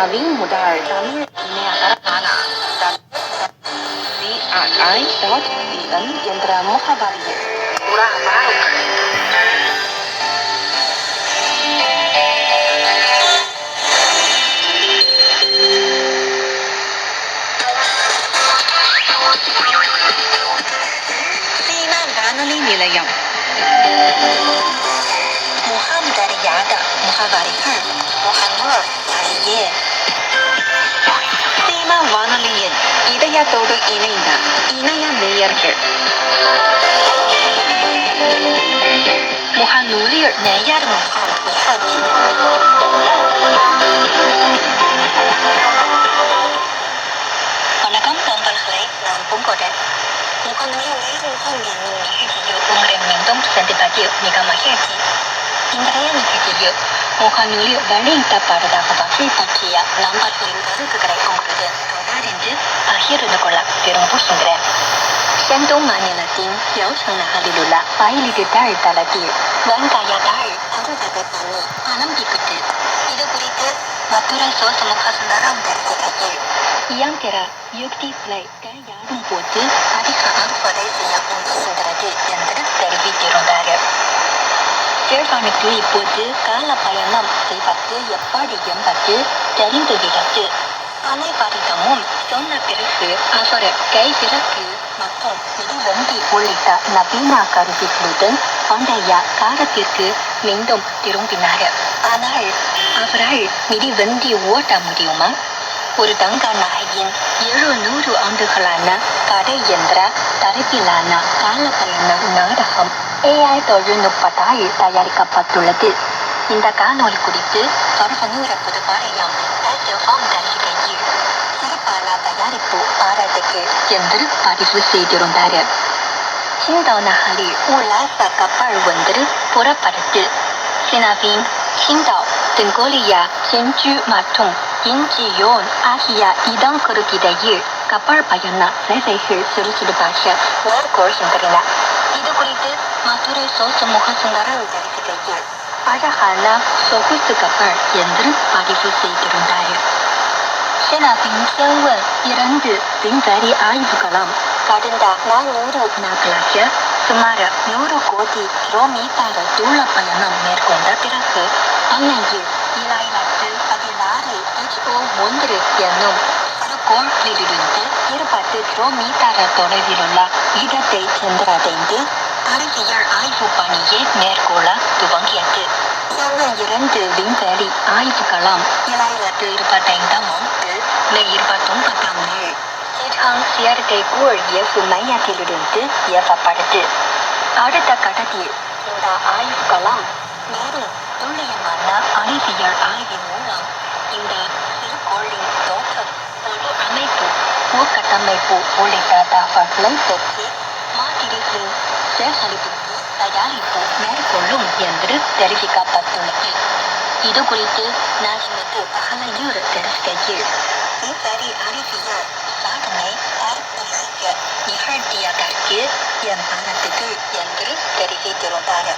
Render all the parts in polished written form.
Nabi Mudar kami ini akan mana dan BRI.BN Yendra Muhabari Murah Baru. Sina Ganali Nilayam Muhammad dari Yada Muhabari Muhammad dari Ye Sina Vanalian Idaya Todo Inainda Inaya Neyarke Muhanulir Neyar Muhammad Wanakam tombol play lampung kode Muhanulir Muhammad Hijiyo umrem mintum sentipatio Nika mahirji Indraya Hijiyo Muhanulir Baling tapar Dakabaki Takia Lambar Kuringkaru Kegerai Kongrude Todarindu Akhir Nukolak Dirumpu Sindra Sentong Mani Latin Yau Sana Halilula Paili de Dar Talatir Vankaya Dar Ada Dapat Pani Alam Dikutu Itu Kuritu Maturai Sos Mukhasandaram dari Sekajir Yang kira Yukti Play Kaya Membuat Adik Haan Fadai Sinyap Untuk Sindradu Yang terus dari video Rondara Jervan itu ibudu Kala Payanam Sifatu Yapadi Yambatu Jarindu Vidatu Anai Pari Tamum Sonna Pirufu Asore Kai Siraku Matung Jadi Vendi Ulita Nabina Karusi Fluten Andaya Karatirku Mindum Tirumpinar Anar Afrar Midi Vendi Wota Mudiuma ஒரு தங்க நாயகின் 700 ஆண்டுகளான கடை எந்திர தரிப்பிலான காலப்பயண நாடகம் AI தொழில்நுட்பத்தால் தயாரிக்கப்பட்டுள்ளது. இந்த காணொளி குறித்து சர்வநூற புதுப்பாளையம் SFM தரிசிகையில் சிறப்பான தயாரிப்பு பாராட்டுக்கு என்று பதிவு செய்திருந்தார். 青岛நகரில் உல்லாச கப்பல் ஒன்று புறப்படுத்து சினாபின் 青岛 தென்கொரியா செஞ்சு மற்றும் இன்ச்சியோன் ஆகிய இடங்களுக்கிடையில் கப்பல் பயண சேவைகள் சுறுசுறுப்பாக மேற்கொள்கின்றன. இது குறித்து மதுரை சோசமுக சுந்தரம் தரிசிகையில் அழகான சொகுசு கப்பல் என்று பதிவு செய்திருந்தார். சினாபின் செல்வன் 2 விண்வெளி ஆய்வுகளும் கடந்த 400 நாட்களாக சுமார் 100 கோடி கிலோமீட்டர் தூர பயணம் மேற்கொண்ட பிறகு அண்மையில் 2016 HO1 என்னும் கோளிலிருந்து 20 கிலோமீட்டர் தொலைவில் உள்ள இடத்தை சென்றடைந்து அறிவியல் ஆய்வு பணியை மேற்கொள்ள துவங்கியது. செல்வன் 2 விண்வெளி ஆய்வுகளும் 2025ஆம் ஆண்டு மே 29ஆம் நாள் சீட்டாங் செயற்கைக்கோள் ஏவு மையத்திலிருந்து ஏவப்பட்டது. அடுத்த கட்டத்தில் இந்த ஆய்வுகளும் மேலும் துல்லியமான அறிவியல் ஆய்வின் மூலம் இந்த சிறுகோளின் தோற்றம் பொது அமைப்பு உட்கட்டமைப்பு உள்ளிட்ட தகவல்களை பெற்று மாதிரிகளின் சேகரிப்பு தயாரிப்பு மேற்கொள்ளும் என்று தெரிவிக்கப்பட்டுள்ளது. இது குறித்து நாசிமத்து பகலையூர் தெரிவிக்கையில் விண்வெளி அறிவியல் சாதனை ஏற்படுத்திய நிகழ்த்தியதற்கு என் பாராட்டுகள் என்று தெரிவித்திருந்தார்.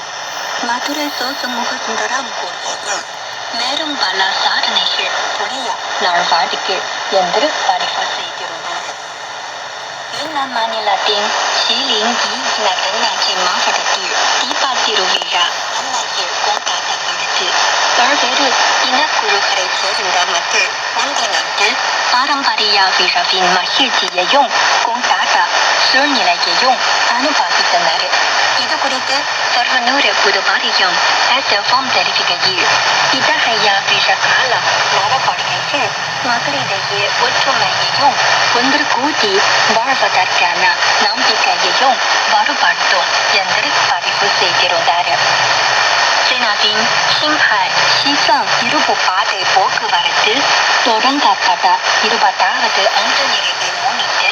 மதுரை சோசமுக சுந்தரம் கூறியது மேலும் பல சாதனைகள் புரிய நல்வாழ்த்துக்கள் என்று பதிவு செய்திருந்தார். யுன்னான் மாநிலத்தின் ஷிலிங்கி நகராட்சி மாவட்டத்தில் தீபத் திருவிழா அண்மையில் கொண்டாடப்பட்டது. பல்வேறு இனக்குழுக்களைச் சேர்ந்த மக்கள் ஒன்றிணைந்து பாரம்பரிய விழாவின் மகிழ்ச்சியையும் கொண்டாட்ட சூழ்நிலையையும் அனுபவித்தனர். இது குறித்து சர்வநூறு புதுப்பாளையம் SFM தெரிவிக்கையில் இத்தகைய விழாக்கால நடவடிக்கைகள் மக்களிடையே ஒற்றுமையையும் ஒன்று கூடி வாழ்வதற்கான நம்பிக்கையையும் வலுப்படுத்தும் என்று பதிவு செய்திருந்தார். சீனாவின் ஷிங்ஹாய் ஷிசாங் இருப்பு பாதை போக்குவரத்து தொடங்கப்பட்ட 20வது ஆண்டு நிறைவை முன்னிட்டு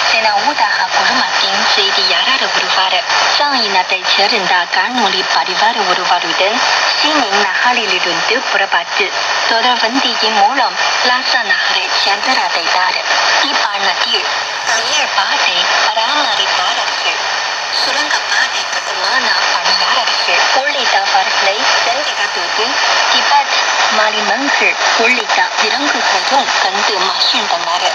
சீனா ஊடக குழுமத்தின் செய்தியாளர் ஒருவர் சாங் இனத்தைச் சேர்ந்த காணொளி பதிவர் ஒருவருடன் ஷினிங் நகரிலிருந்து புறப்பட்டு தொடர்வண்டியின் மூலம் லாசா நகரை சென்றடைந்தார். இப்பயணத்தில் ரயில் பாதை பராமரிப்பாளர்கள் சுரங்கப்பாதை கட்டுமான பணியாளர்கள் உள்ளிட்டவர்களை சந்தித்தபோது திபெத் மணிமங்கள் உள்ளிட்ட விலங்குகளும் கண்டு மகிழ்ந்தனர்.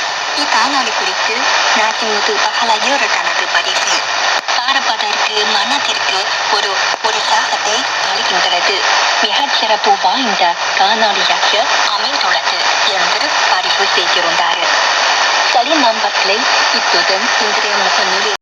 இக்காணொளி குறித்து நாச்சிமுத்து பகலையோடு தனது பதிவில் பார்ப்பதற்கு மனதிற்கு ஒரு உற்சாகத்தை அளிக்கின்றது, மிகச் சிறப்பு வாய்ந்த காணொளியாக அமைந்துள்ளது என்று பதிவு செய்திருந்தார். சரி நண்பர்களே, இத்துடன் இன்றைய முகநூல்